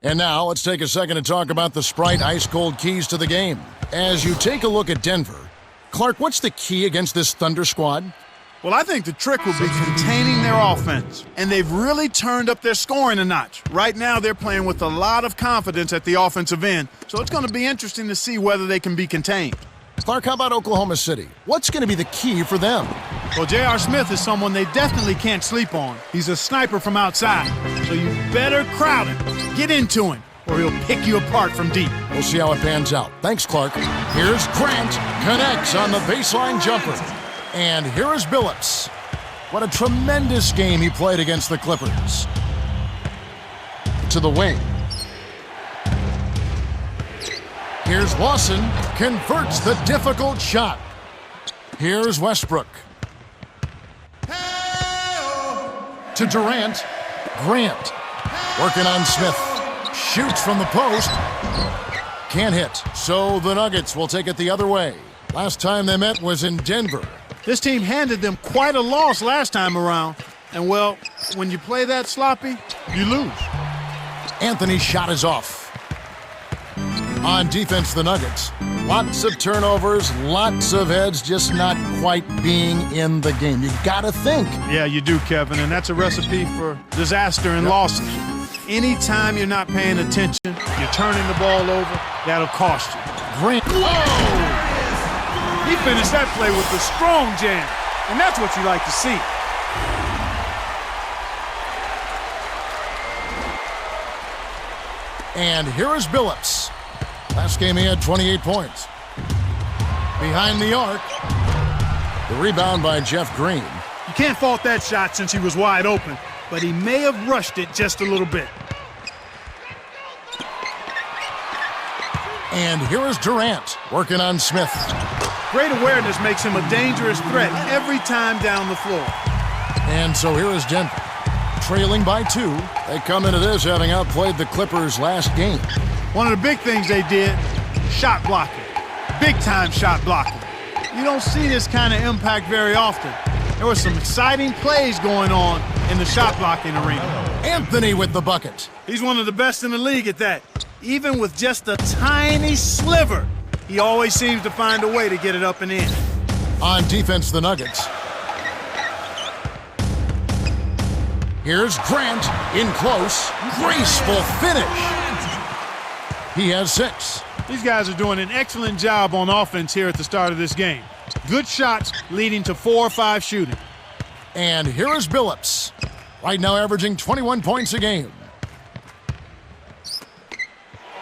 And now let's take a second to talk about the Sprite ice-cold keys to the game. As you take a look at Denver, Clark, what's the key against this Thunder squad? Well, I think the trick will be containing their offense, and they've really turned up their scoring a notch. Right now, they're playing with a lot of confidence at the offensive end, so it's going to be interesting to see whether they can be contained. Clark, how about Oklahoma City? What's going to be the key for them? Well, J.R. Smith is someone they definitely can't sleep on. He's a sniper from outside, so you better crowd him. Get into him, or he'll pick you apart from deep. We'll see how it pans out. Thanks, Clark. Here's Grant, connects on the baseline jumper. And here is Billups. What a tremendous game he played against the Clippers. To the wing. Here's Lawson, converts the difficult shot. Here's Westbrook. To Durant. Grant, working on Smith. Shoots from the post. Can't hit, so the Nuggets will take it the other way. Last time they met was in Denver. This team handed them quite a loss last time around. And, well, when you play that sloppy, you lose. Anthony's shot is off. On defense, the Nuggets. Lots of turnovers, lots of heads, just not quite being in the game. You gotta think. Yeah, you do, Kevin, and that's a recipe for disaster and losses. Anytime you're not paying attention, you're turning the ball over, that'll cost you. Grant. Whoa! He finished that play with a strong jam, and that's what you like to see. And here is Billups. Last game he had 28 points. Behind the arc. The rebound by Jeff Green. You can't fault that shot since he was wide open, but he may have rushed it just a little bit. And here is Durant working on Smith. Great awareness makes him a dangerous threat every time down the floor. And so here is Denver. Trailing by 2. They come into this having outplayed the Clippers last game. One of the big things they did, shot blocking. Big-time shot blocking. You don't see this kind of impact very often. There were some exciting plays going on in the shot blocking arena. Anthony with the bucket. He's one of the best in the league at that. Even with just a tiny sliver, he always seems to find a way to get it up and in. On defense, the Nuggets. Here's Grant in close. Graceful finish. He has 6. These guys are doing an excellent job on offense here at the start of this game. Good shots leading to 4 or 5 shooting. And here is Billups. Right now averaging 21 points a game.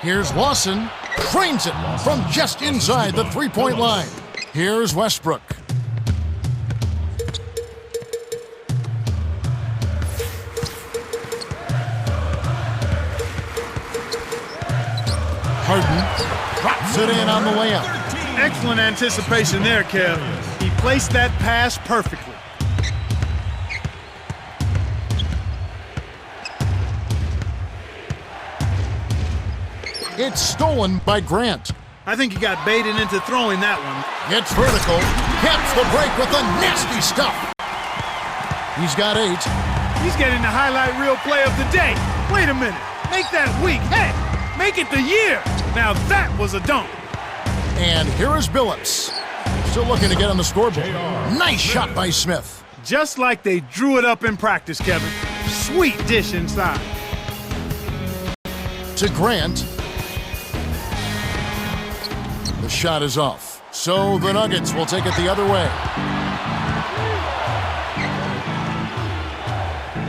Here's Lawson. Trains it from just inside the three-point line. Here's Westbrook. Harden drops it in on the layup. Excellent anticipation there, Kev. He placed that pass perfectly. It's stolen by Grant. I think he got baited into throwing that one. It's vertical. Caps the break with the nasty stuff. He's got 8. He's getting the highlight reel play of the day. Wait a minute. Make that week. Hey, make it the year. Now that was a dunk. And here is Billups. Still looking to get on the scoreboard. Nice shot by Smith. Just like they drew it up in practice, Kevin. Sweet dish inside. To Grant. The shot is off. So the Nuggets will take it the other way.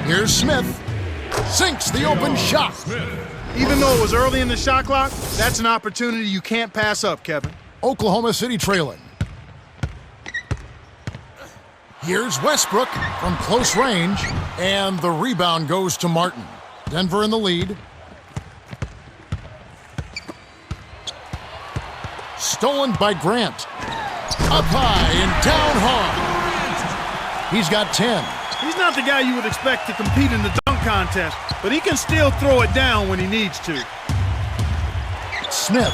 Here's Smith. Sinks the open shot. Even though it was early in the shot clock, that's an opportunity you can't pass up, Kevin. Oklahoma City trailing. Here's Westbrook from close range, and the rebound goes to Martin. Denver in the lead. Stolen by Grant. Up high and down hard. He's got 10. He's not the guy you would expect to compete in the dunk contest, but he can still throw it down when he needs to. Smith.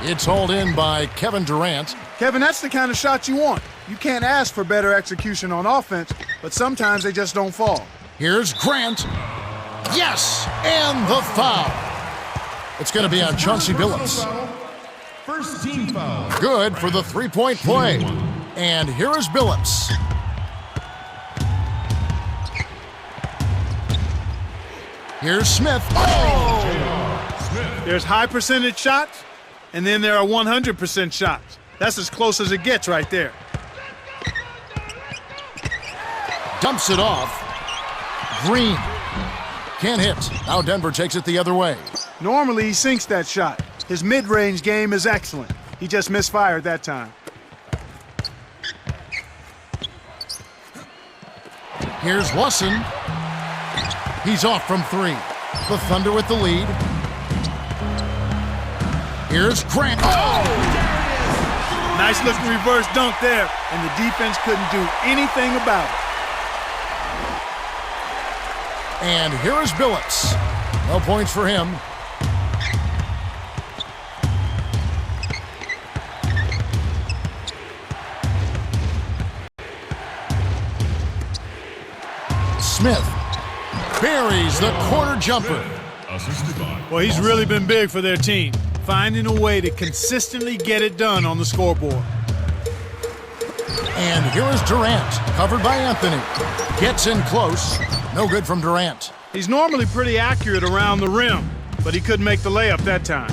It's hauled in by Kevin Durant. Kevin, that's the kind of shot you want. You can't ask for better execution on offense, but sometimes they just don't fall. Here's Grant. Yes, and the foul. It's going to be on Chauncey Billups. First team foul. Good for the three-point play. And here is Billups. Here's Smith. Oh! There's high percentage shots, and then there are 100% shots. That's as close as it gets right there. Dumps it off. Green. Can't hit. Now Denver takes it the other way. Normally, he sinks that shot. His mid-range game is excellent. He just misfired that time. Here's Lawson. He's off from three. The Thunder with the lead. Here's Grant. Oh! Nice looking reverse dunk there, and the defense couldn't do anything about it. And here is Billups. No points for him. Smith buries the corner jumper. Well, he's really been big for their team, finding a way to consistently get it done on the scoreboard. And here is Durant, covered by Anthony. Gets in close. No good from Durant. He's normally pretty accurate around the rim, but he couldn't make the layup that time.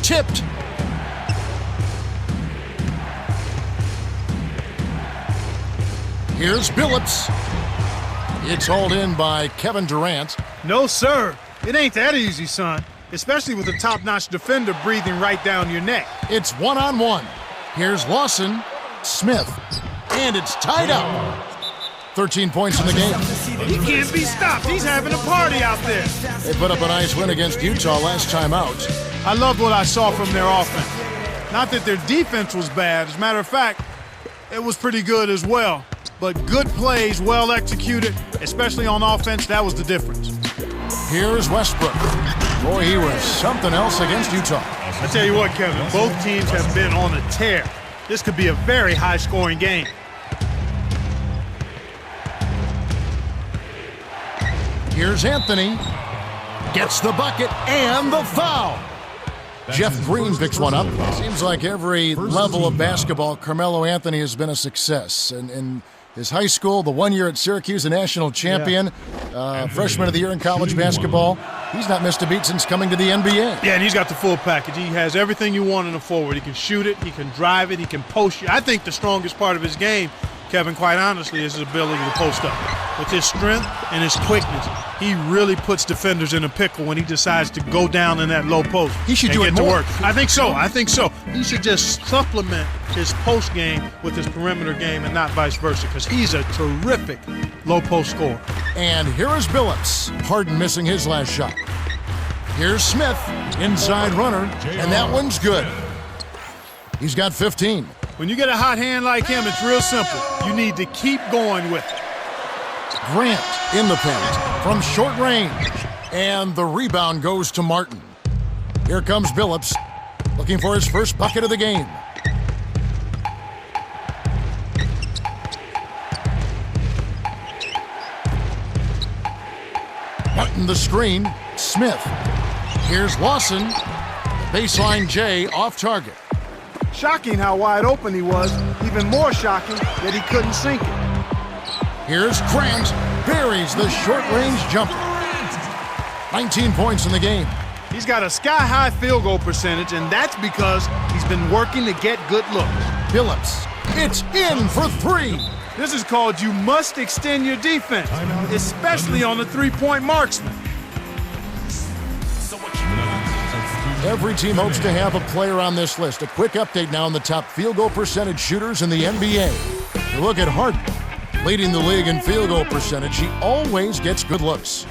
Tipped. Here's Billups. It's hauled in by Kevin Durant. No, sir. It ain't that easy, son. Especially with a top-notch defender breathing right down your neck. It's one-on-one. Here's Lawson. Smith. And it's tied up. 13 points in the game. He can't be stopped. He's having a party out there. They put up a nice win against Utah last time out. I loved what I saw from their offense. Not that their defense was bad. As a matter of fact, it was pretty good as well. But good plays, well executed, especially on offense, that was the difference. Here's Westbrook. Boy, he was something else against Utah. I tell you what, Kevin, both teams have been on a tear. This could be a very high-scoring game. Here's Anthony. Gets the bucket and the foul. Jeff Green picks one up. Seems like every level of basketball, Carmelo Anthony has been a success. And in his high school, the 1 year at Syracuse, a national champion, freshman of the year in college basketball. He's not missed a beat since coming to the NBA. Yeah, and he's got the full package. He has everything you want in a forward. He can shoot it, he can drive it, he can post you. I think the strongest part of his game, Kevin, quite honestly, is his ability to post up. With his strength and his quickness, he really puts defenders in a pickle when he decides to go down in that low post. He should do it get more. to work. I think so. He should just supplement his post game with his perimeter game and not vice versa, because he's a terrific low post scorer. And here is Billups. Harden missing his last shot. Here's Smith, inside runner, and that one's good. He's got 15. When you get a hot hand like him, it's real simple. You need to keep going with it. Grant in the paint from short range. And the rebound goes to Martin. Here comes Billups, looking for his first bucket of the game. Martin the screen. Smith. Here's Lawson. Baseline J off target. Shocking how wide open he was. Even more shocking that he couldn't sink it. Here's Grant. Buries the short-range jumper. 19 points in the game. He's got a sky-high field goal percentage, and that's because he's been working to get good looks. Billups. It's in for three. This is called you must extend your defense, especially on the three-point marksman. Every team hopes to have a player on this list. A quick update now on the top field goal percentage shooters in the NBA. You look at Harden, leading the league in field goal percentage. He always gets good looks.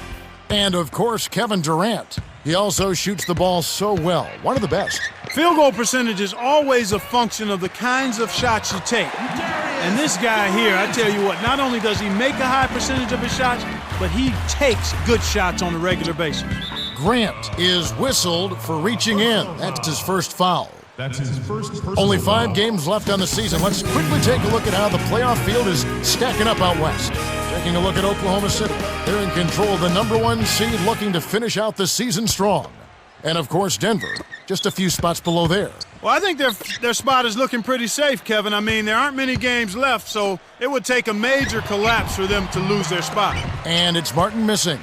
And, of course, Kevin Durant. He also shoots the ball so well. One of the best. Field goal percentage is always a function of the kinds of shots you take. And this guy here, I tell you what, not only does he make a high percentage of his shots, but he takes good shots on a regular basis. Grant is whistled for reaching in. That's his first foul. That's his first personal Only 5 foul. games left on the season. Let's quickly take a look at how the playoff field is stacking up out west. Taking a look at Oklahoma City. They're in control of the #1 seed, looking to finish out the season strong. And, of course, Denver, just a few spots below there. Well, I think their spot is looking pretty safe, Kevin. I mean, there aren't many games left, so it would take a major collapse for them to lose their spot. And it's Martin missing.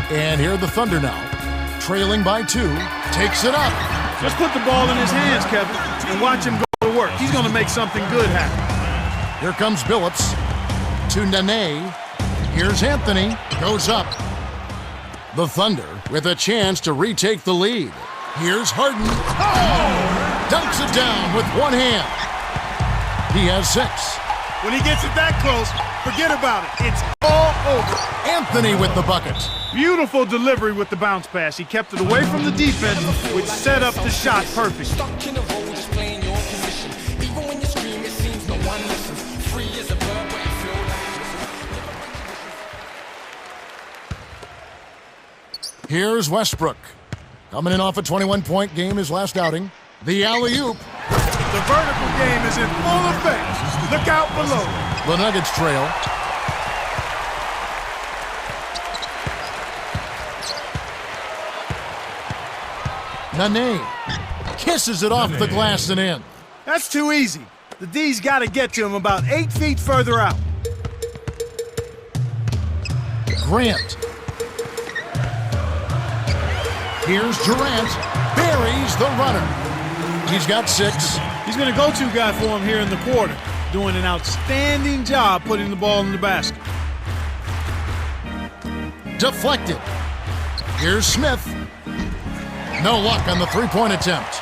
And here are the Thunder now. Trailing by 2. Takes it up. Just put the ball in his hands, Kevin, and watch him go to work. He's going to make something good happen. Here comes Billups to Nene. Here's Anthony. Goes up. The Thunder with a chance to retake the lead. Here's Harden. Oh! Dunks it down with one hand. He has 6. When he gets it that close, forget about it. It's all over. Anthony with the bucket. Beautiful delivery with the bounce pass. He kept it away from the defense, which set up the shot perfect. Stuck in a hole, just playing your position. Even when you scream, it seems no one listens. Free as a bird, but you feel like Here's Westbrook. Coming in off a 21-point game his last outing. The alley-oop. The vertical game is in full effect. Look out below. The Nuggets trail. Nene kisses it off the glass and in. That's too easy. The D's got to get to him about 8 feet further out. Grant. Here's Durant. Buries the runner. He's got 6. He's been a go-to guy for him here in the quarter, doing an outstanding job putting the ball in the basket. Deflected. Here's Smith. No luck on the three-point attempt.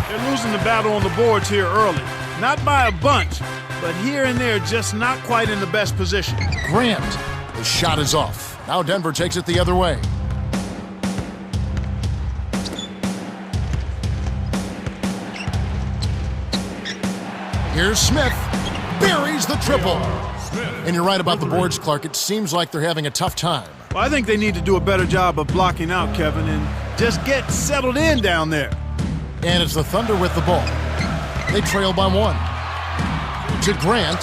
They're losing the battle on the boards here early. Not by a bunch, but here and there just not quite in the best position. Grant. The shot is off. Now Denver takes it the other way. Here's Smith. Buries the triple. And you're right about the boards, Clark. It seems like they're having a tough time. Well, I think they need to do a better job of blocking out, Kevin, and just get settled in down there. And it's the Thunder with the ball. They trail by 1. To Grant.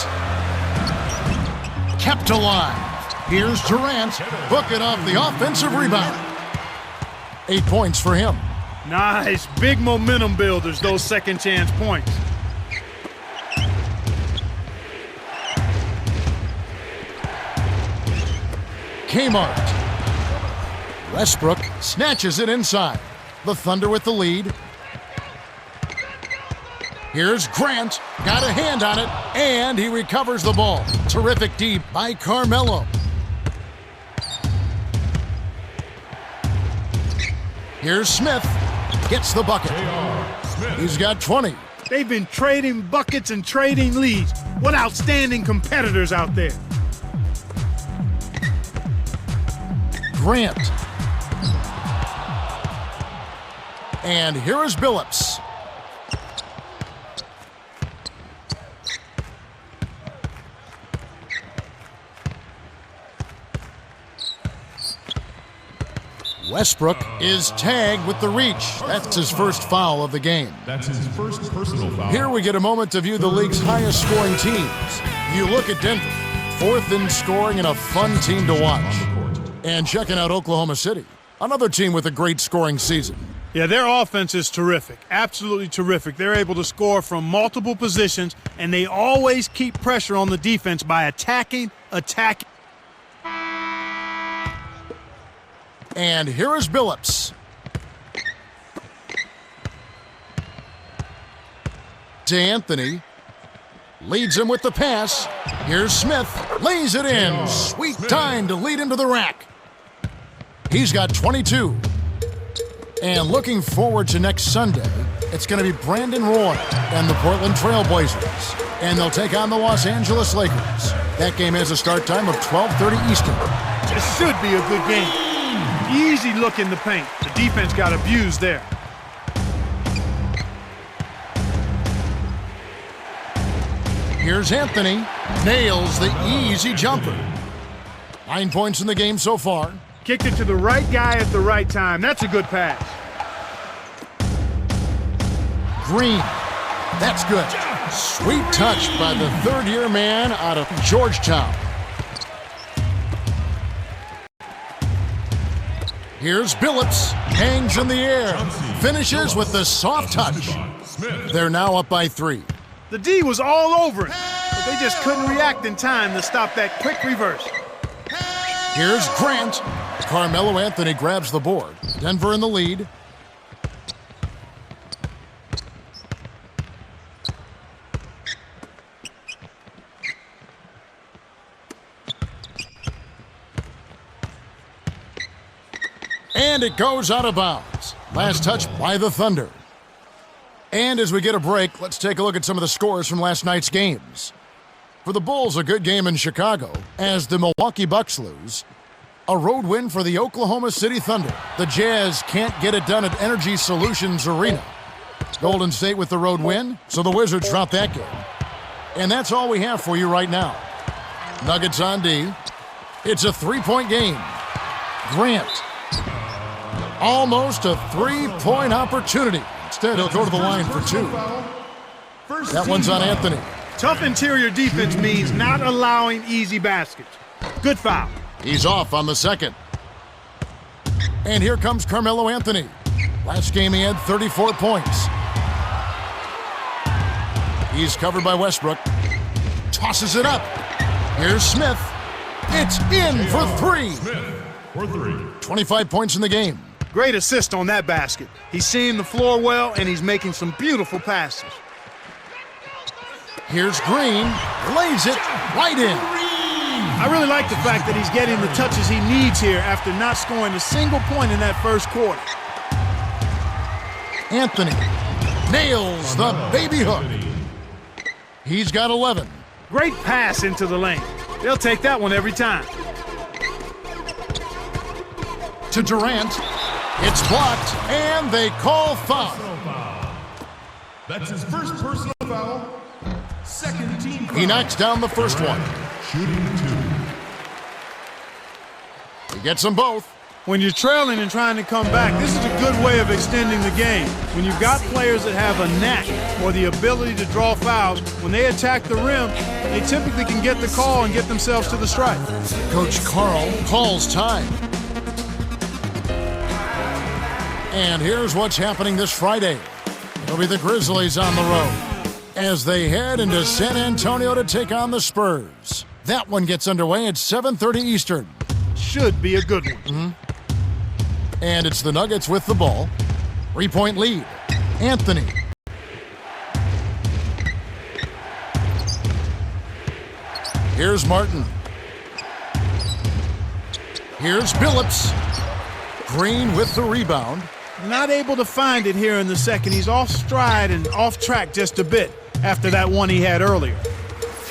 Kept alive. Here's Durant. Book it off the offensive rebound. 8 points for him. Nice. Big momentum builders, those second chance points. Kmart. Westbrook snatches it inside. The Thunder with the lead. Here's Grant. Got a hand on it, and he recovers the ball. Terrific deep by Carmelo. Here's Smith. Gets the bucket. He's got 20. They've been trading buckets and trading leads. What outstanding competitors out there. Grant. And here is Billups. Westbrook is tagged with the reach. That's his first foul of the game. That's his first personal foul. Here we get a moment to view the league's highest scoring teams. You look at Denver, 4th in scoring and a fun team to watch. And checking out Oklahoma City, another team with a great scoring season. Yeah, their offense is terrific, absolutely terrific. They're able to score from multiple positions, and they always keep pressure on the defense by attacking. And here is Billups. To Anthony. Leads him with the pass. Here's Smith. Lays it in. Sweet time to lead him to the rack. He's got 22. And looking forward to next Sunday, it's going to be Brandon Roy and the Portland Trail Blazers. And they'll take on the Los Angeles Lakers. That game has a start time of 12:30 Eastern. This should be a good game. Easy look in the paint. The defense got abused there. Here's Anthony. Nails the easy jumper. 9 points in the game so far. Kicked it to the right guy at the right time. That's a good pass. Green. That's good. Sweet touch by the third-year man out of Georgetown. Here's Billups. Hangs in the air. Finishes with the soft touch. They're now up by 3. The D was all over him, but they just couldn't react in time to stop that quick reverse. Here's Grant. Carmelo Anthony grabs the board. Denver in the lead. And it goes out of bounds. Last touch by the Thunder. And as we get a break, let's take a look at some of the scores from last night's games. For the Bulls, a good game in Chicago as the Milwaukee Bucks lose. A road win for the Oklahoma City Thunder. The Jazz can't get it done at Energy Solutions Arena. Golden State with the road win, so the Wizards drop that game. And that's all we have for you right now. Nuggets on D. It's a 3-point game. Grant. Almost a 3-point opportunity. Instead, he'll go to the line for 2. That one's on Anthony. Tough interior defense means not allowing easy baskets. Good foul. He's off on the second. And here comes Carmelo Anthony. Last game he had 34 points. He's covered by Westbrook. Tosses it up. Here's Smith. It's in for 3. 25 points in the game. Great assist on that basket. He's seeing the floor well, and he's making some beautiful passes. Here's Green. Lays it right in. I really like the fact that he's getting the touches he needs here after not scoring a single point in that first quarter. Anthony nails the baby hook. He's got 11. Great pass into the lane. They'll take that one every time. To Durant. It's blocked, and they call foul. That's his first personal foul. Second team foul. He knocks down the first one. Shooting 2. He gets them both. When you're trailing and trying to come back, this is a good way of extending the game. When you've got players that have a knack or the ability to draw fouls, when they attack the rim, they typically can get the call and get themselves to the stripe. Coach Carl calls time. And here's what's happening this Friday. It'll be the Grizzlies on the road as they head into San Antonio to take on the Spurs. That one gets underway at 7:30 Eastern. Should be a good one. And it's the Nuggets with the ball. 3-point lead. Anthony. Here's Martin. Here's Billups. Green with the rebound. Not able to find it here in the second. He's off stride and off track just a bit after that one he had earlier.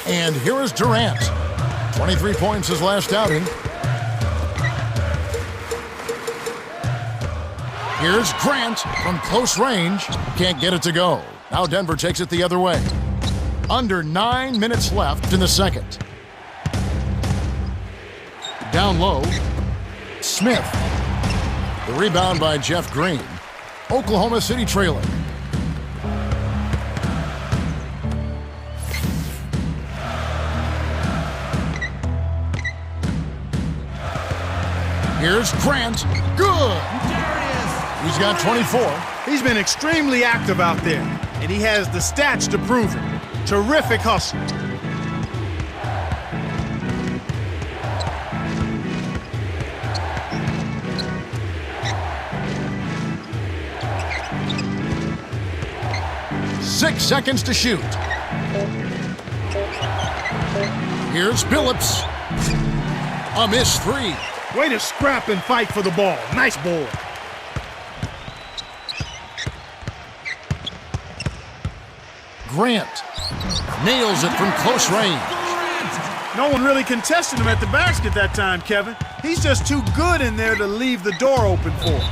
And here is Durant. 23 points his last outing. Here's Grant from close range. Can't get it to go. Now Denver takes it the other way. Under 9 minutes left in the second. Down low. Smith. The rebound by Jeff Green. Oklahoma City trailing. Here's Grant. Good. He's got 24. He's been extremely active out there, and he has the stats to prove it. Terrific hustle. Six seconds to shoot. Here's Billups. A missed 3. Way to scrap and fight for the ball. Nice board. Grant nails it from close range. No one really contested him at the basket that time, Kevin. He's just too good in there to leave the door open for him.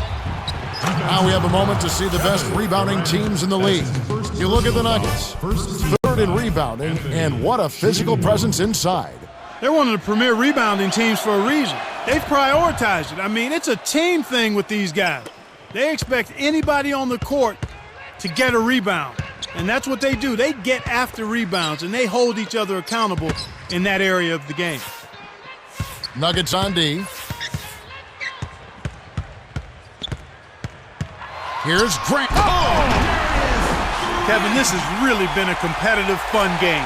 Now we have a moment to see the best rebounding teams in the league. You look at the Nuggets, third in rebounding, and what a physical presence inside. They're one of the premier rebounding teams for a reason. They've prioritized it. I mean, it's a team thing with these guys. They expect anybody on the court to get a rebound. And that's what they do. They get after rebounds, and they hold each other accountable in that area of the game. Nuggets on D. Here's Grant. Kevin, this has really been a competitive, fun game.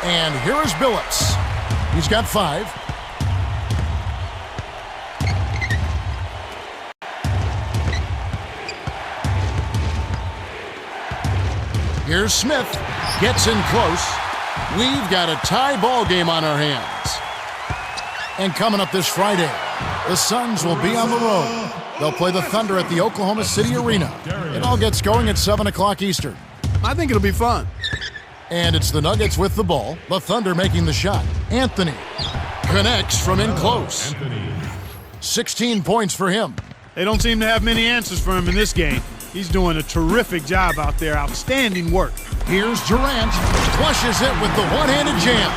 And here is Billups. He's got 5. Here's Smith. Gets in close. We've got a tie ball game on our hands. And coming up this Friday, the Suns will be on the road. They'll play the Thunder at the Oklahoma City Arena. It all gets going at 7 o'clock Eastern. I think it'll be fun. And it's the Nuggets with the ball. The Thunder making the shot. Anthony connects from in close. 16 points for him. They don't seem to have many answers for him in this game. He's doing a terrific job out there. Outstanding work. Here's Durant. Flushes it with the one-handed jam.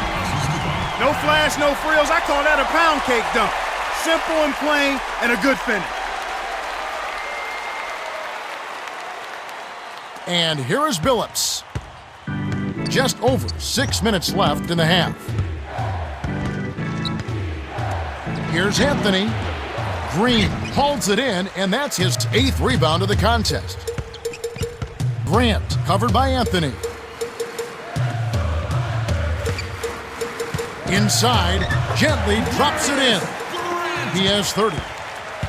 No flash, no frills. I call that a pound cake dunk. Simple and plain, and a good finish. And here is Billups. Just over 6 minutes left in the half. Here's Anthony. Green holds it in, and that's his 8th rebound of the contest. Grant covered by Anthony. Inside, gently drops it in. He has 30.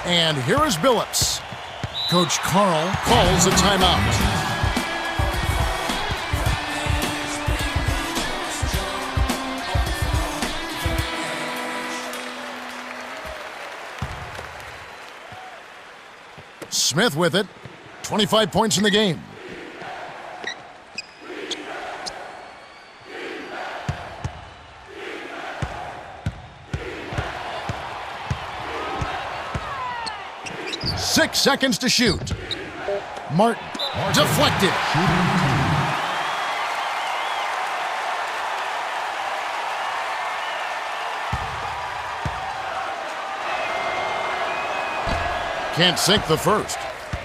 And here is Billups. Coach Carl calls a timeout. Smith with it. 25 points in the game. Six seconds to shoot. Martin deflected. Can't sink the first.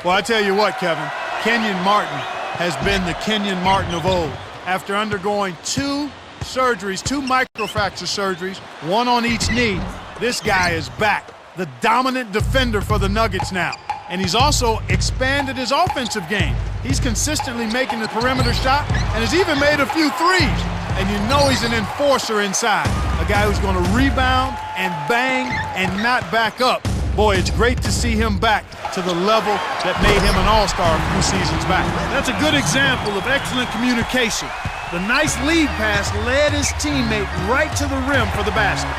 Well, I tell you what, Kevin, Kenyon Martin has been the Kenyon Martin of old. After undergoing 2 surgeries, 2 microfracture surgeries, 1 on each knee, this guy is back. The dominant defender for the Nuggets now. And he's also expanded his offensive game. He's consistently making the perimeter shot and has even made a few threes. And you know he's an enforcer inside, a guy who's going to rebound and bang and not back up. Boy, it's great to see him back to the level that made him an all-star a few seasons back. That's a good example of excellent communication. The nice lead pass led his teammate right to the rim for the basket.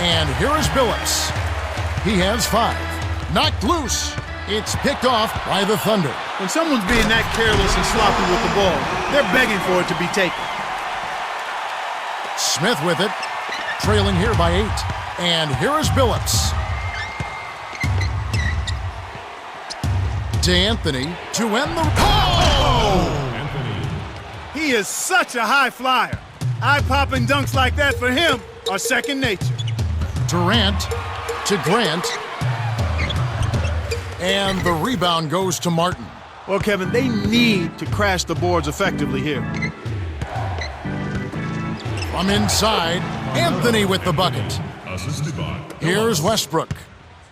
And here is Billups. He has 5. Knocked loose. It's picked off by the Thunder. When someone's being that careless and sloppy with the ball, they're begging for it to be taken. Smith with it. Trailing here by 8. And here is Billups. To Anthony to end the... Anthony. He is such a high flyer. Eye-popping dunks like that for him are second nature. Durant to Grant. And the rebound goes to Martin. Well, Kevin, they need to crash the boards effectively here. From inside, Anthony with the bucket. Assisted by. Here's Westbrook,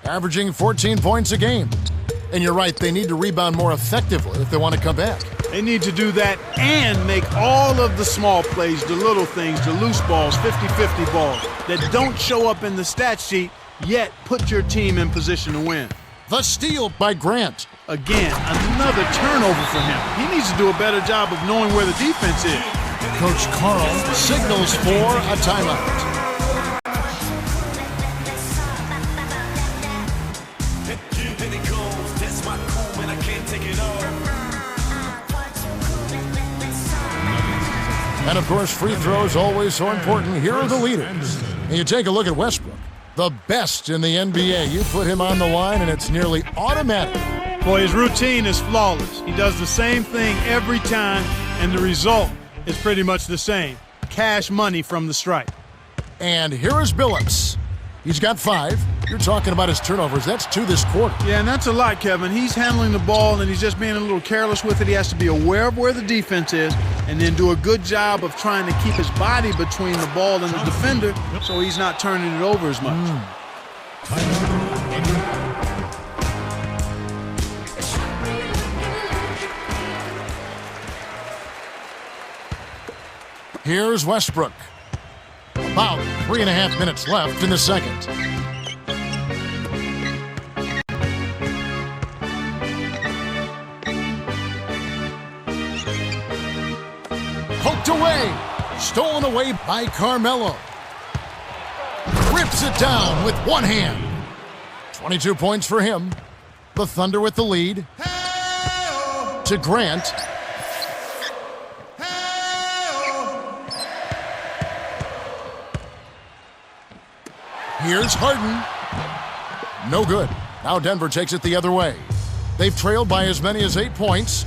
averaging 14 points a game. And you're right, they need to rebound more effectively if they want to come back. They need to do that and make all of the small plays, the little things, the loose balls, 50-50 balls that don't show up in the stat sheet, yet put your team in position to win. The steal by Grant. Again, another turnover for him. He needs to do a better job of knowing where the defense is. Coach Carl signals for a timeout. And of course, free throws always so important. Here are the leaders. And you take a look at Westbrook, the best in the NBA. You put him on the line and it's nearly automatic. Boy, his routine is flawless. He does the same thing every time, and the result is pretty much the same. Cash money from the stripe. And here is Billups. He's got 5. You're talking about his turnovers. That's 2 this quarter. Yeah, and that's a lot, Kevin. He's handling the ball, and he's just being a little careless with it. He has to be aware of where the defense is and then do a good job of trying to keep his body between the ball and the defender so he's not turning it over as much. Here's Westbrook. About 3.5 minutes left in the second. Poked away. Stolen away by Carmelo. Rips it down with one hand. 22 points for him. The Thunder with the lead. To Grant. Here's Harden. No good. Now Denver takes it the other way. They've trailed by as many as 8 points.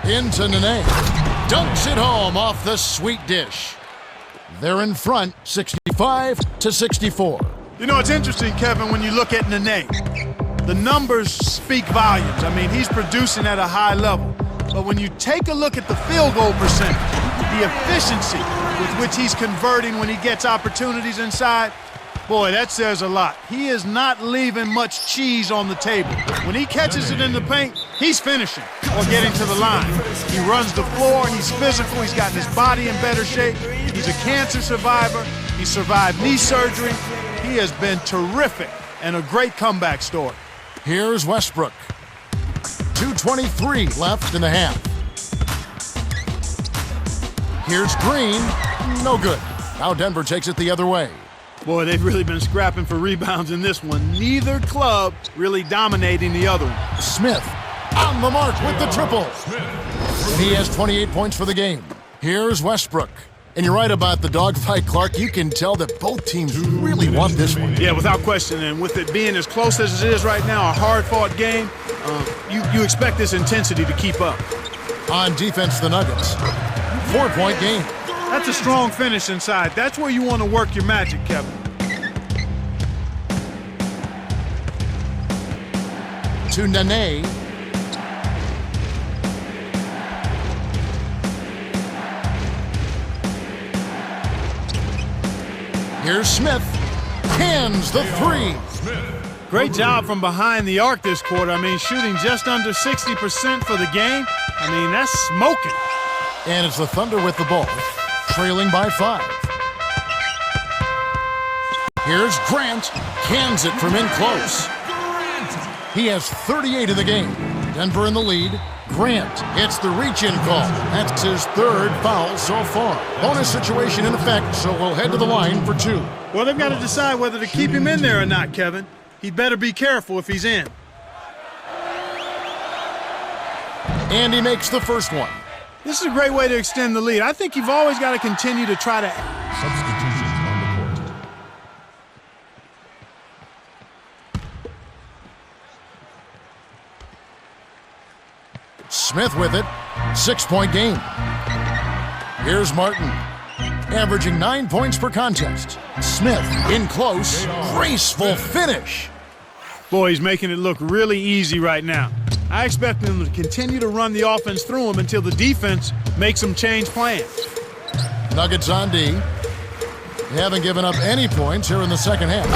Into Nene. Dunks it home off the sweet dish. They're in front, 65-64. You know, it's interesting, Kevin, when you look at Nene. The numbers speak volumes. I mean, he's producing at a high level. But when you take a look at the field goal percentage, the efficiency with which he's converting when he gets opportunities inside, boy, that says a lot. He is not leaving much cheese on the table. When he catches it in the paint, he's finishing or getting to the line. He runs the floor, he's physical, he's gotten his body in better shape. He's a cancer survivor. He survived knee surgery. He has been terrific and a great comeback story. Here's Westbrook. 2:23 left in the half. Here's Green. No good. Now Denver takes it the other way. Boy, they've really been scrapping for rebounds in this one. Neither club really dominating the other one. Smith on the mark with the triple. And he has 28 points for the game. Here's Westbrook. And you're right about the dogfight, Clark. You can tell that both teams really want this one. Yeah, without question. And with it being as close as it is right now, a hard-fought game, you expect this intensity to keep up. On defense, the Nuggets. 4-point game. That's a strong finish inside. That's where you want to work your magic, Kevin. To Nene. Here's Smith. Cans the three. Great job from behind the arc this quarter. I mean, shooting just under 60% for the game. I mean, that's smoking. And it's the Thunder with the ball, trailing by 5. Here's Grant. Cans it from in close. He has 38 in the game. Denver in the lead. Grant hits the reach-in call. That's his 3rd foul so far. Bonus situation in effect, so we'll head to the line for 2. Well, they've got to decide whether to keep him in there or not, Kevin. He'd better be careful if he's in. And he makes the first one. This is a great way to extend the lead. I think you've always got to continue to try to... Substitutions on the court. Smith with it. 6-point game. Here's Martin. Averaging 9 points per contest. Smith in close. Graceful finish. Boy, he's making it look really easy right now. I expect them to continue to run the offense through him until the defense makes them change plans. Nuggets on D. They haven't given up any points here in the second half.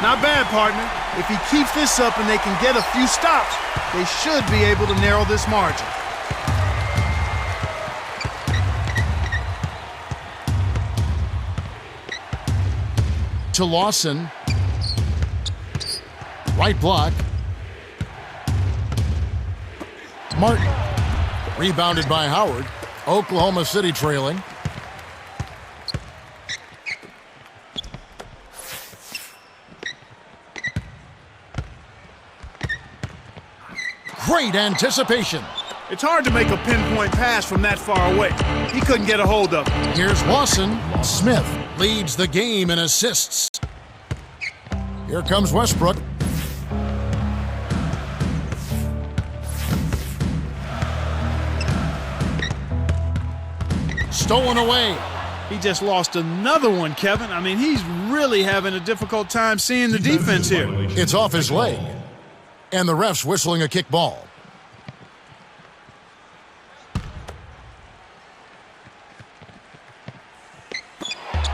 Not bad, partner. If he keeps this up and they can get a few stops, they should be able to narrow this margin. To Lawson. Right block. Martin. Rebounded by Howard. Oklahoma City trailing. Great anticipation. It's hard to make a pinpoint pass from that far away. He couldn't get a hold of it. Here's Lawson. Smith leads the game in assists. Here comes Westbrook. Stolen away. He just lost another one, Kevin. I mean, he's really having a difficult time seeing the defense here. It's off his leg, and the ref's whistling a kick ball.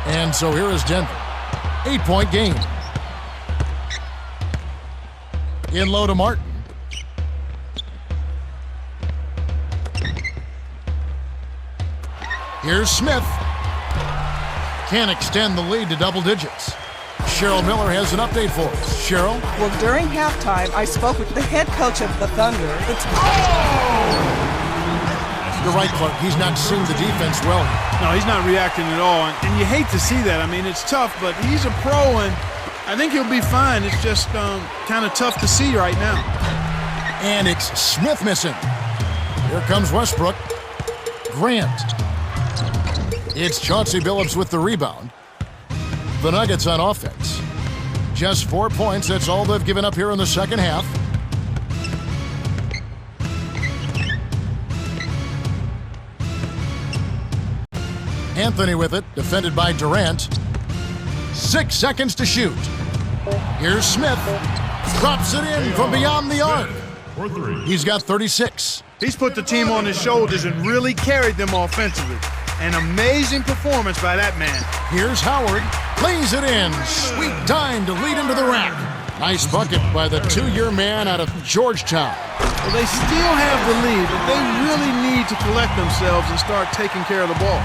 And so here is Denver. 8-point game. In low to Martin. Here's Smith. Can't extend the lead to double digits. Cheryl Miller has an update for us. Cheryl? Well, during halftime, I spoke with the head coach of the Thunder. You're right, Clark. He's not seeing the defense well here. No, he's not reacting at all, and you hate to see that. I mean, it's tough, but he's a pro, and I think he'll be fine. It's just kind of tough to see right now. And it's Smith missing. Here comes Westbrook. Grant. It's Chauncey Billups with the rebound. The Nuggets on offense. Just 4 points. That's all they've given up here in the second half. Anthony with it, defended by Durant. 6 seconds to shoot. Here's Smith. Drops it in from beyond the arc. He's got 36. He's put the team on his shoulders and really carried them offensively. An amazing performance by that man. Here's Howard. Plays it in. Sweet dime to lead into the rack. Nice bucket by the 2-year man out of Georgetown. Well, they still have the lead, but they really need to collect themselves and start taking care of the ball.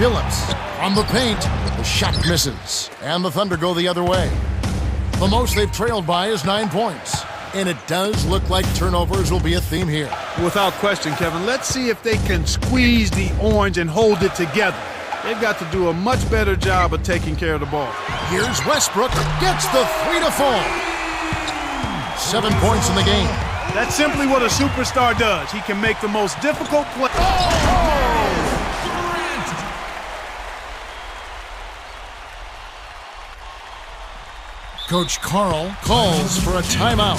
Billups on the paint. The shot misses. And the Thunder go the other way. The most they've trailed by is 9 points. And it does look like turnovers will be a theme here. Without question, Kevin. Let's see if they can squeeze the orange and hold it together. They've got to do a much better job of taking care of the ball. Here's Westbrook. Gets the 3 to fall. 7 points in the game. That's simply what a superstar does. He can make the most difficult play. Coach Carl calls for a timeout.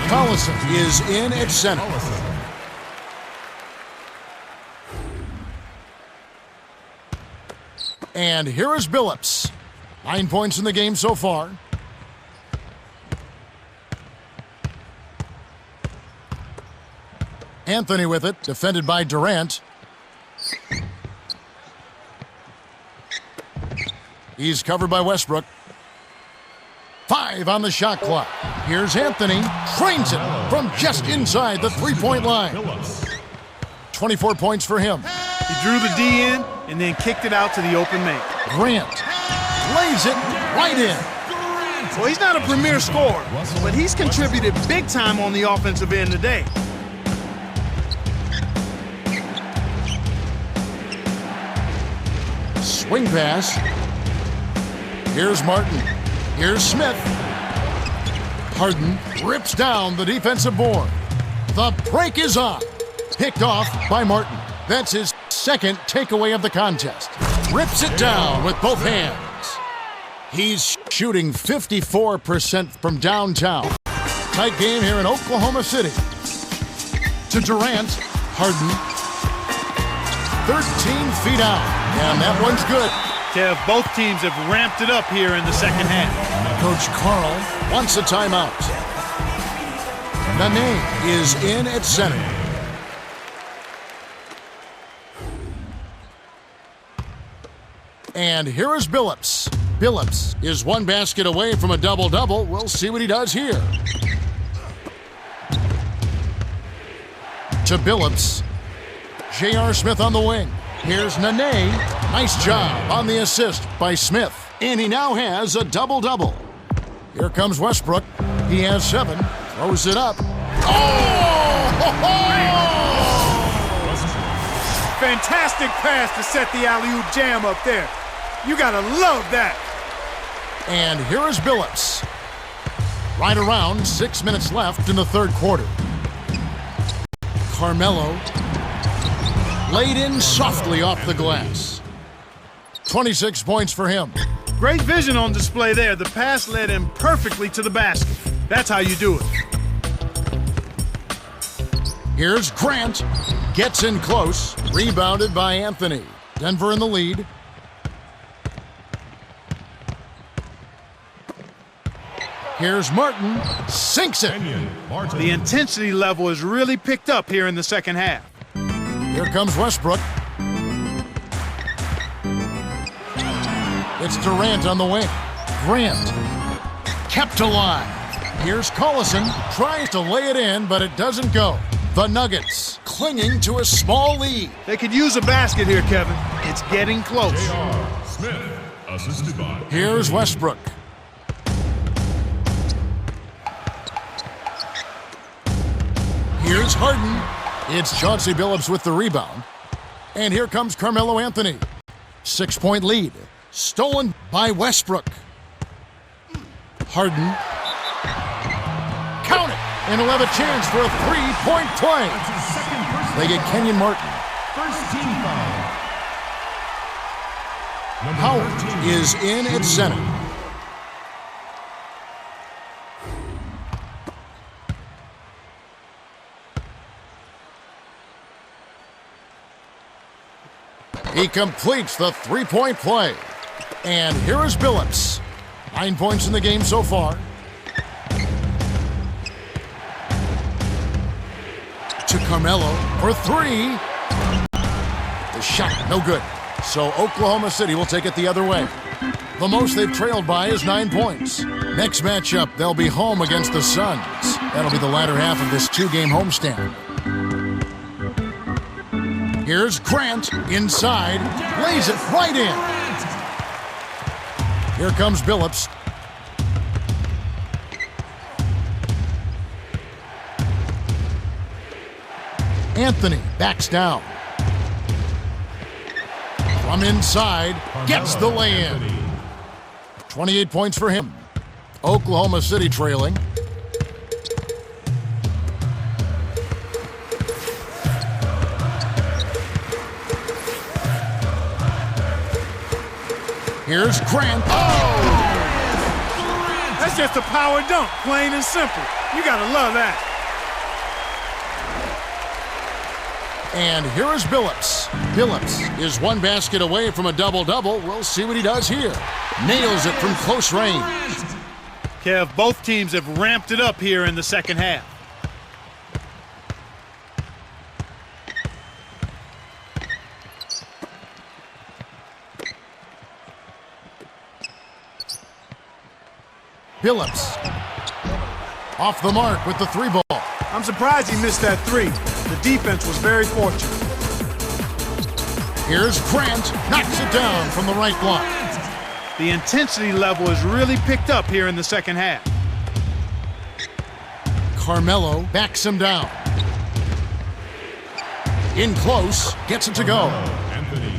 Collison is in at center. And here is Billups. 9 points in the game so far. Anthony with it, defended by Durant. He's covered by Westbrook. 5 on the shot clock. Here's Anthony. Trains it from just inside the three-point line. 24 points for him. He drew the D in and then kicked it out to the open man. Grant lays it right in. Well, he's not a premier scorer, but he's contributed big time on the offensive end today. Swing pass. Here's Martin. Here's Smith. Harden rips down the defensive board. The break is on. Picked off by Martin. That's his second takeaway of the contest. Rips it down with both hands. He's shooting 54% from downtown. Tight game here in Oklahoma City. To Durant. Harden. 13 feet out. And that one's good. Kev, both teams have ramped it up here in the second half. Coach Carl wants a timeout. Nene is in at center. And here is Billups. Billups is one basket away from a double-double. We'll see what he does here. To Billups. J.R. Smith on the wing. Here's Nene. Nice job on the assist by Smith. And he now has a double-double. Here comes Westbrook. He has 7. Throws it up. Fantastic pass to set the alley-oop jam up there. You gotta love that. And here is Billups. Right around 6 minutes left in the third quarter. Carmelo laid in softly off the glass. 26 points for him. Great vision on display there. The pass led him perfectly to the basket. That's how you do it. Here's Grant. Gets in close. Rebounded by Anthony. Denver in the lead. Here's Martin. Sinks it. The intensity level is really picked up here in the second half. Here comes Westbrook. It's Durant on the wing. Grant. Kept alive. Here's Collison. Tries to lay it in, but it doesn't go. The Nuggets clinging to a small lead. They could use a basket here, Kevin. It's getting close. J.R. Smith, assisted by. Here's Westbrook. Here's Harden. It's Chauncey Billups with the rebound. And here comes Carmelo Anthony. 6-point lead. Stolen by Westbrook. Harden. Count it. And he'll have a chance for a three-point play. That's his second personal They get foul. Kenyon Martin. First team foul. Number Howard 13. is in at center. He completes the three-point play. And here is Billups. 9 points in the game so far. To Carmelo for three. The shot, no good. So Oklahoma City will take it the other way. The most they've trailed by is 9 points. Next matchup, they'll be home against the Suns. That'll be the latter half of this two-game homestand. Here's Grant inside, lays it right in. Here comes Billups. Anthony backs down. From inside, gets the lay-in. 28 points for him. Oklahoma City trailing. Here's Grant. Oh! That's just a power dunk, plain and simple. You gotta love that. And here is Billups. Billups is one basket away from a double-double. We'll see what he does here. Nails it from close range. Kev, both teams have ramped it up here in the second half. Billups off the mark with the three ball. I'm surprised he missed that three. The defense was very fortunate. Here's Grant, knocks it down from the right block. The intensity level is really picked up here in the second half. Carmelo backs him down. In close, gets it to go. Anthony.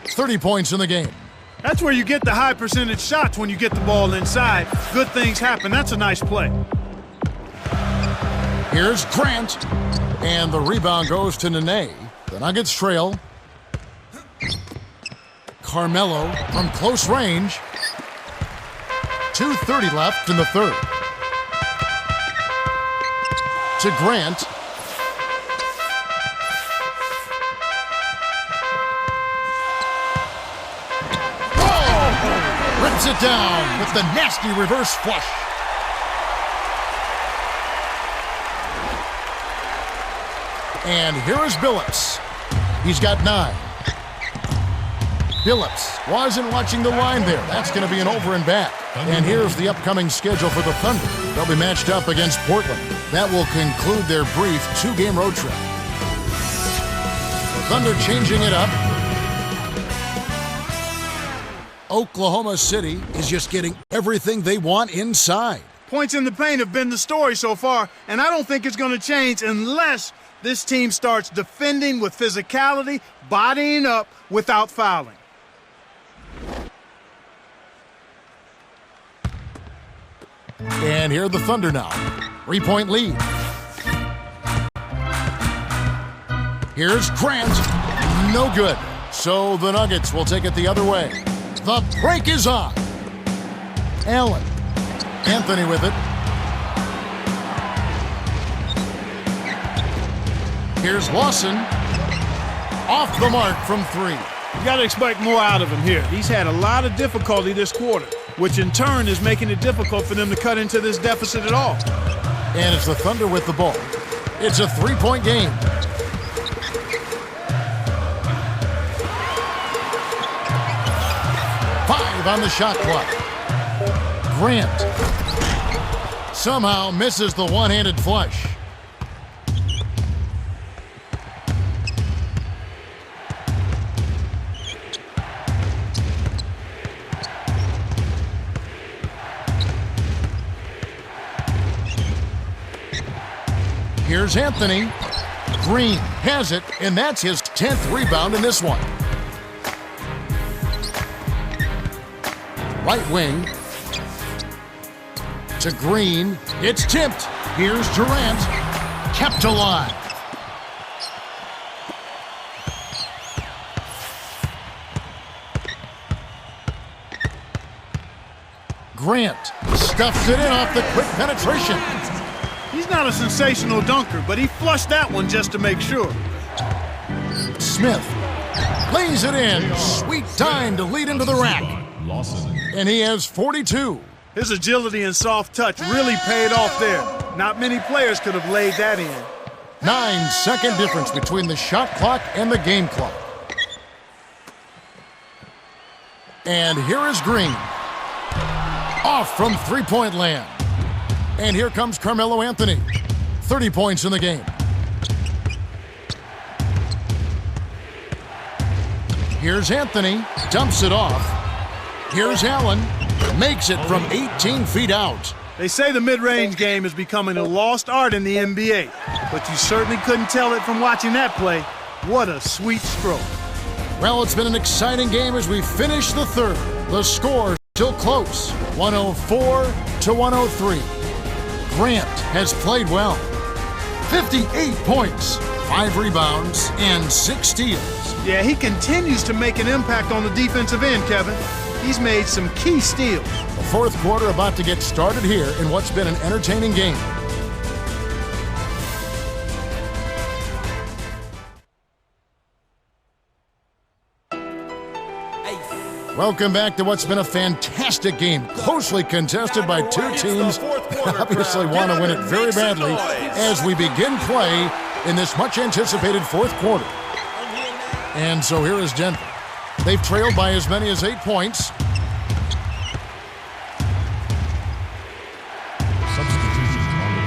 30 points in the game. That's where you get the high percentage shots when you get the ball inside. Good things happen. That's a nice play. Here's Grant, and the rebound goes to Nene. The Nuggets trail. Carmelo from close range. 2:30 left in the third. To Grant. Oh! Rips it down with the nasty reverse flush. And here is Billups. He's got 9. Billups wasn't watching the line there. That's going to be an over and back. And here's the upcoming schedule for the Thunder. They'll be matched up against Portland. That will conclude their brief 2-game road trip. The Thunder changing it up. Oklahoma City is just getting everything they want inside. Points in the paint have been the story so far, and I don't think it's going to change unless this team starts defending with physicality, bodying up without fouling. And here are the Thunder now. 3-point lead. Here's Grant. No good. So the Nuggets will take it the other way. The break is on. Allen. Anthony with it. Here's Lawson. Off the mark from 3. You got to expect more out of him here. He's had a lot of difficulty this quarter, which in turn is making it difficult for them to cut into this deficit at all. And it's the Thunder with the ball. It's a 3-point game. Five on the shot clock. Grant somehow misses the one-handed flush. Here's Anthony. Green has it, and that's his 10th rebound in this one. Right wing to Green. It's tipped. Here's Durant. Kept alive. Grant stuffs it in off the quick penetration. He's not a sensational dunker, but he flushed that one just to make sure. Smith lays it in. Sweet time to lead into the rack. And he has 42. His agility and soft touch really paid off there. Not many players could have laid that in. 9-second difference between the shot clock and the game clock. And here is Green. Off from three-point land. And here comes Carmelo Anthony. 30 points in the game. Here's Anthony. Dumps it off. Here's Allen. Makes it from 18 feet out. They say the mid-range game is becoming a lost art in the NBA, but you certainly couldn't tell it from watching that play. What a sweet stroke. Well, it's been an exciting game as we finish the third. The score still close, 104-103. Grant has played well. 58 points, 5 rebounds, and 6 steals. Yeah, he continues to make an impact on the defensive end, Kevin. He's made some key steals. The fourth quarter about to get started here in what's been an entertaining game. Welcome back to what's been a fantastic game, closely contested by two teams that obviously want to win it very badly as we begin play in this much-anticipated fourth quarter. And so here is Denver. They've trailed by as many as 8 points. Substitutions on the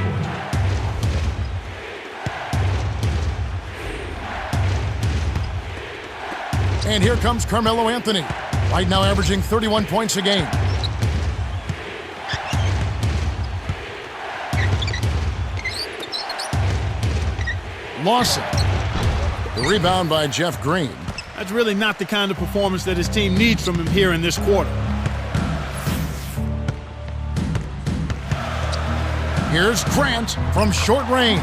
court. And here comes Carmelo Anthony. Right now averaging 31 points a game. Lawson. The rebound by Jeff Green. That's really not the kind of performance that his team needs from him here in this quarter. Here's Grant from short range.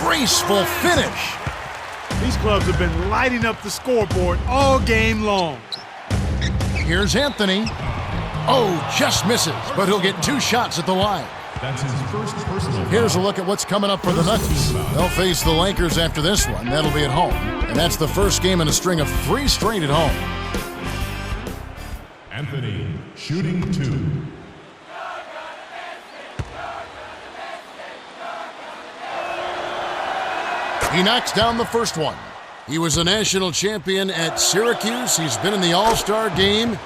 Graceful finish. These clubs have been lighting up the scoreboard all game long. Here's Anthony. Oh, just misses, but he'll get 2 shots at the line. That's his first personal foul. Here's a look at what's coming up for the Nuggets. They'll face the Lakers after this one. That'll be at home. And that's the first game in a string of 3 straight at home. Anthony, shooting 2. He knocks down the first one. He was a national champion at Syracuse. He's been in the All-Star game.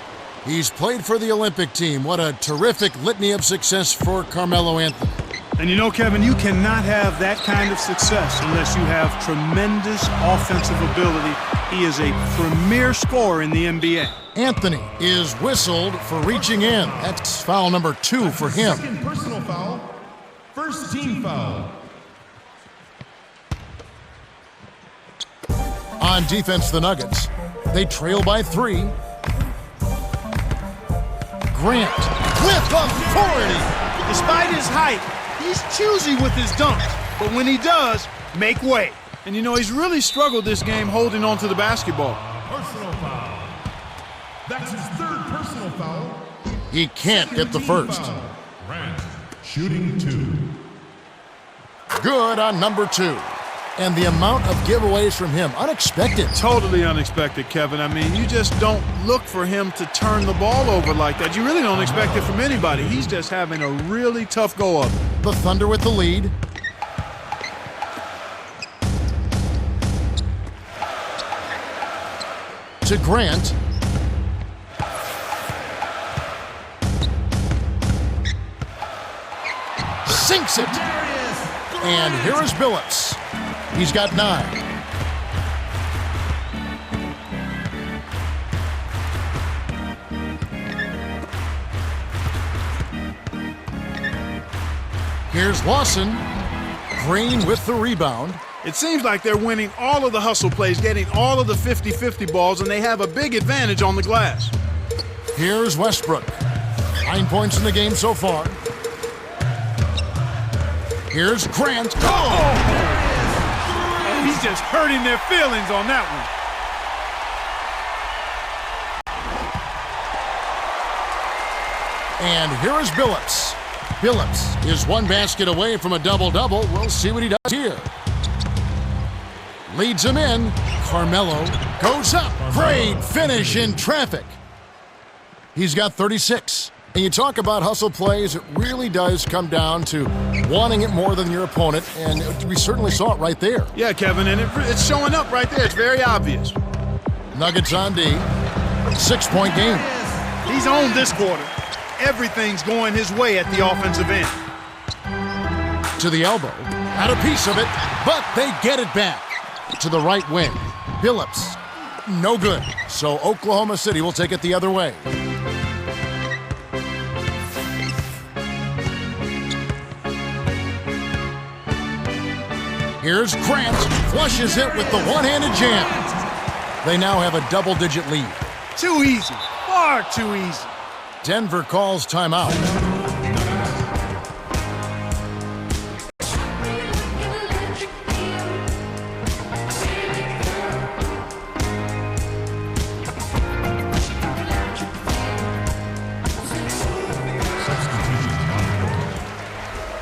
He's played for the Olympic team. What a terrific litany of success for Carmelo Anthony. And you know, Kevin, you cannot have that kind of success unless you have tremendous offensive ability. He is a premier scorer in the NBA. Anthony is whistled for reaching in. That's foul number 2 for him. Second personal foul. First team foul. On defense, the Nuggets. They trail by 3. Grant with authority. Despite his height, he's choosy with his dunks. But when he does, make way. And you know, he's really struggled this game holding on to the basketball. Personal foul. That's his third personal foul. He can't get the first. Grant, shooting 2. Good on number 2. And the amount of giveaways from him, unexpected. Totally unexpected, Kevin. I mean, you just don't look for him to turn the ball over like that. You really don't expect it from anybody. He's just having a really tough go of it. The Thunder with the lead. To Grant. Sinks it. And here is Billups. He's got 9. Here's Lawson. Green with the rebound. It seems like they're winning all of the hustle plays, getting all of the 50-50 balls, and they have a big advantage on the glass. Here's Westbrook. 9 points in the game so far. Here's Grant. Oh! He's just hurting their feelings on that one. And here is Billups. Billups is 1 basket away from a double-double. We'll see what he does here. Leads him in. Carmelo goes up. Great finish in traffic. He's got 36. And you talk about hustle plays, it really does come down to wanting it more than your opponent, and we certainly saw it right there. Yeah, Kevin, and it's showing up right there. It's very obvious. Nuggets on D. 6-point game. He's on this quarter. Everything's going his way at the offensive end. To the elbow. Had a piece of it, but they get it back. To the right wing. Billups. No good. So Oklahoma City will take it the other way. Here's Grant, flushes it with the one-handed jam. They now have a double-digit lead. Too easy, far too easy. Denver calls timeout.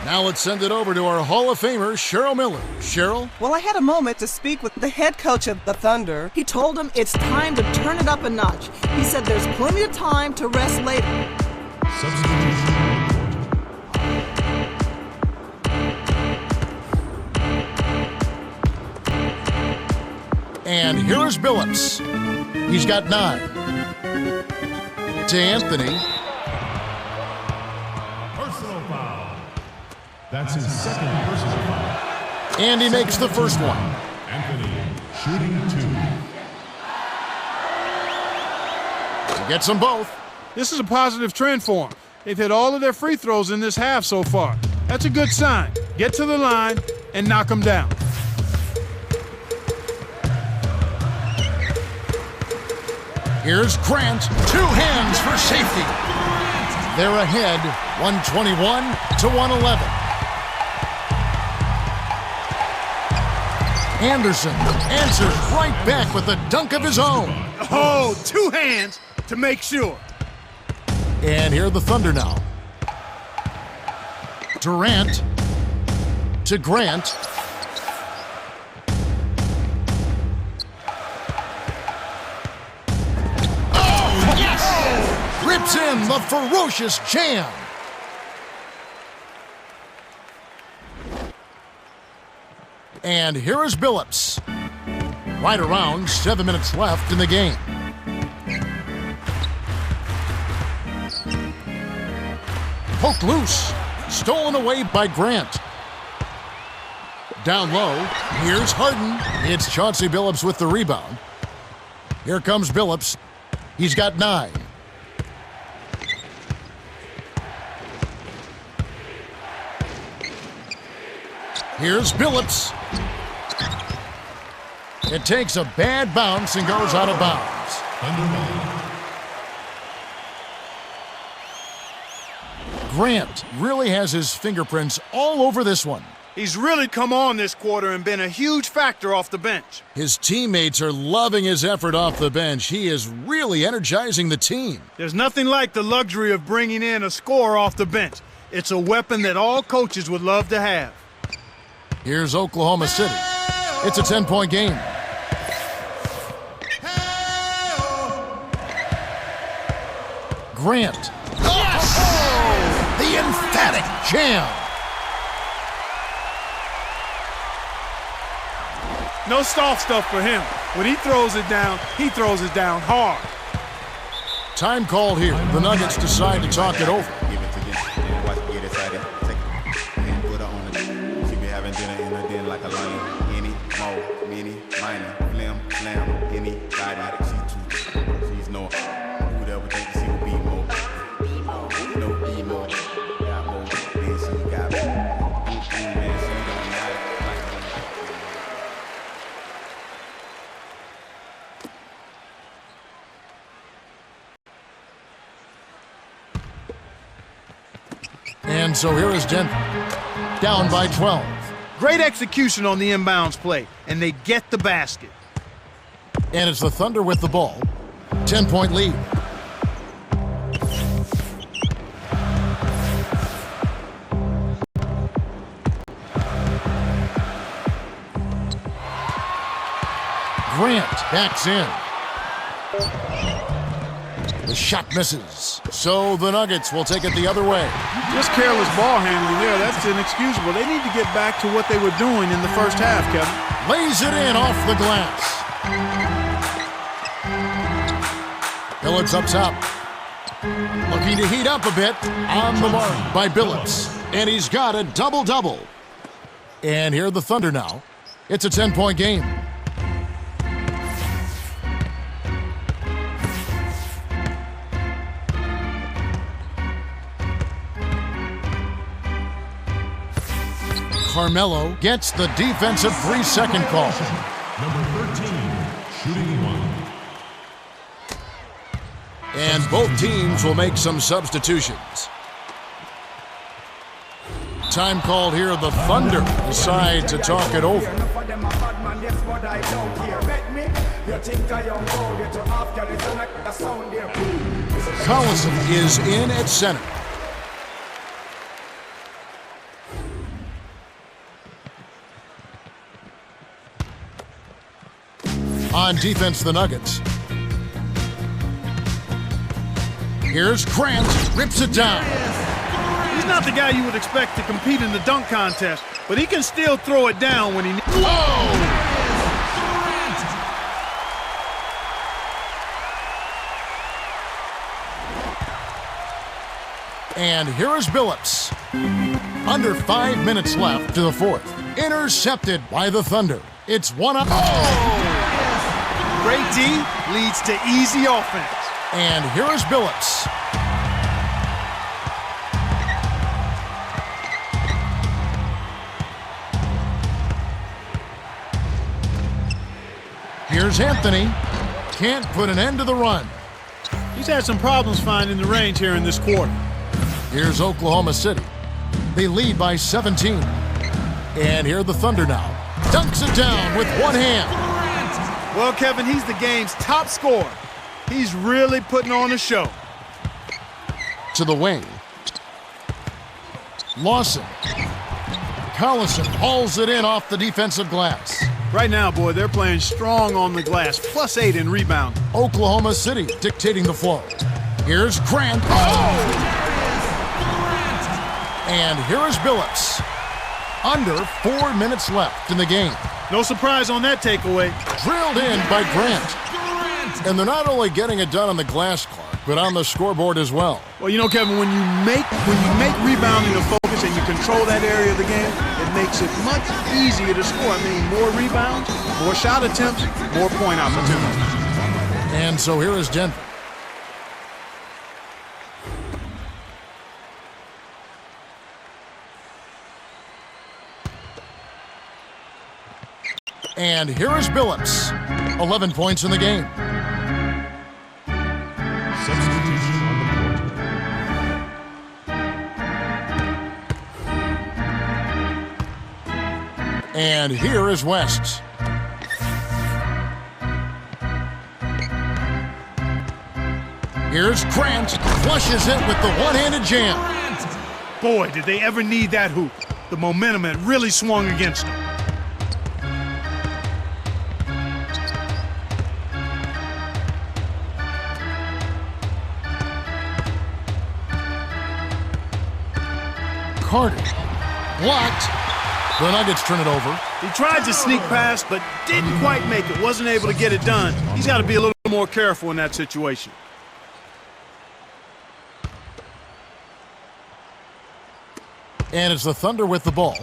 Now let's send it over to our Hall of Famer, Cheryl Miller. Cheryl? Well, I had a moment to speak with the head coach of the Thunder. He told them it's time to turn it up a notch. He said there's plenty of time to rest later. And here is Billups. He's got 9. To Anthony. That's his second personal foul. And he makes the first one. Anthony, shooting 2. He gets them both. This is a positive trend for them. They've hit all of their free throws in this half so far. That's a good sign. Get to the line and knock them down. Here's Grant. 2 hands for safety. They're ahead, 121 to 111. Anderson answers right back with a dunk of his own. Oh, 2 hands to make sure. And here are the Thunder now. Durant to Grant. Oh, yes! Rips in the ferocious jam. And here is Billups. Right around 7 minutes left in the game. Poked loose. Stolen away by Grant. Down low. Here's Harden. It's Chauncey Billups with the rebound. Here comes Billups. He's got 9. Here's Billups. It takes a bad bounce and goes out of bounds. Grant really has his fingerprints all over this one. He's really come on this quarter and been a huge factor off the bench. His teammates are loving his effort off the bench. He is really energizing the team. There's nothing like the luxury of bringing in a scorer off the bench. It's a weapon that all coaches would love to have. Here's Oklahoma City. It's a 10-point game. Grant. Yes! The emphatic jam. No soft stuff for him. When he throws it down hard. Time called here. The Nuggets decide to talk it over. Give it to them. Watch it get excited. Take it and put her on the. She be having dinner in her den like a lion. Any, more, many, minor, flim, slam, anybody. She's no. Who would ever think she would be more? No, be more. Got more than she got. Man, she don't got it like And so here is Denver, down by 12. Great execution on the inbounds play, and they get the basket. And it's the Thunder with the ball. 10-point lead. Grant backs in. The shot misses. So the Nuggets will take it the other way. Just careless ball handling there. That's inexcusable. They need to get back to what they were doing in the first half, Kevin. Lays it in off the glass. Billups up top. Looking to heat up a bit. On the mark by Billups. And he's got a double-double. And here are the Thunder now. It's a 10-point game. Carmelo gets the defensive 3-second call. Number 13, shooting one. And both teams will make some substitutions. Time called here. The Thunder decide to talk it over. Collison is in at center. On defense, the Nuggets. Here's Grant, rips it down. He's not the guy you would expect to compete in the dunk contest, but he can still throw it down when he needs. Whoa! And here is Billups. Under 5 minutes left to the fourth. Intercepted by the Thunder. It's one up. Oh! Great D leads to easy offense. And here is Billups. Here's Anthony. Can't put an end to the run. He's had some problems finding the range here in this quarter. Here's Oklahoma City. They lead by 17. And here are the Thunder now. Dunks it down with one hand. Well, Kevin, he's the game's top scorer. He's really putting on a show. To the wing. Lawson. Collison hauls it in off the defensive glass. Right now, boy, they're playing strong on the glass. +8 in rebound. Oklahoma City dictating the flow. Here's Grant. Oh! And here is Billups. Under 4 minutes left in the game. No surprise on that takeaway. Drilled in by Grant. And they're not only getting it done on the glass, Clark, but on the scoreboard as well. Well, you know, Kevin, when you make rebounding a focus and you control that area of the game, it makes it much easier to score. I mean, more rebounds, more shot attempts, more point opportunities. And so here is Denver. And here is Billups. 11 points in the game. Substitution on the court. And here is West. Here's Grant. Flushes it with the one-handed jam. Boy, did they ever need that hoop. The momentum had really swung against them. Carter. Blocked. The Nuggets turn it over. He tried to sneak past, but didn't quite make it. Wasn't able to get it done. He's got to be a little more careful in that situation. And it's the Thunder with the ball.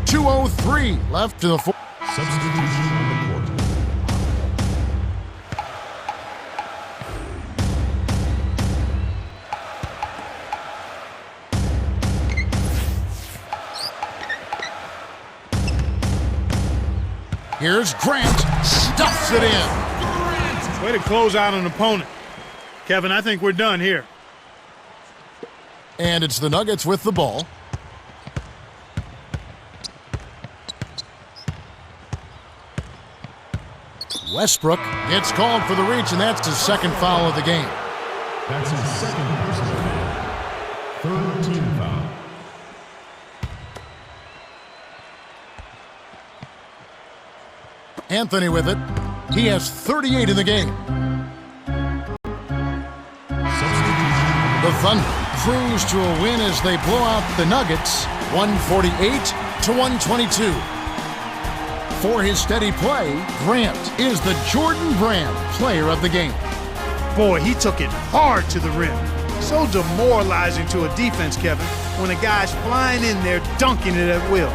2:03 left to the fourth. Substitution on the court. Here's Grant. Stuffs it in. Way to close out an opponent. Kevin, I think we're done here. And it's the Nuggets with the ball. Westbrook gets called for the reach, and that's his second foul of the game. That's his second personal foul. Third team foul. Anthony with it. He has 38 in the game. The Thunder cruise to a win as they blow out the Nuggets, 148-122. For his steady play, Grant is the Jordan Brand player of the game. Boy, he took it hard to the rim. So demoralizing to a defense, Kevin, when a guy's flying in there dunking it at will.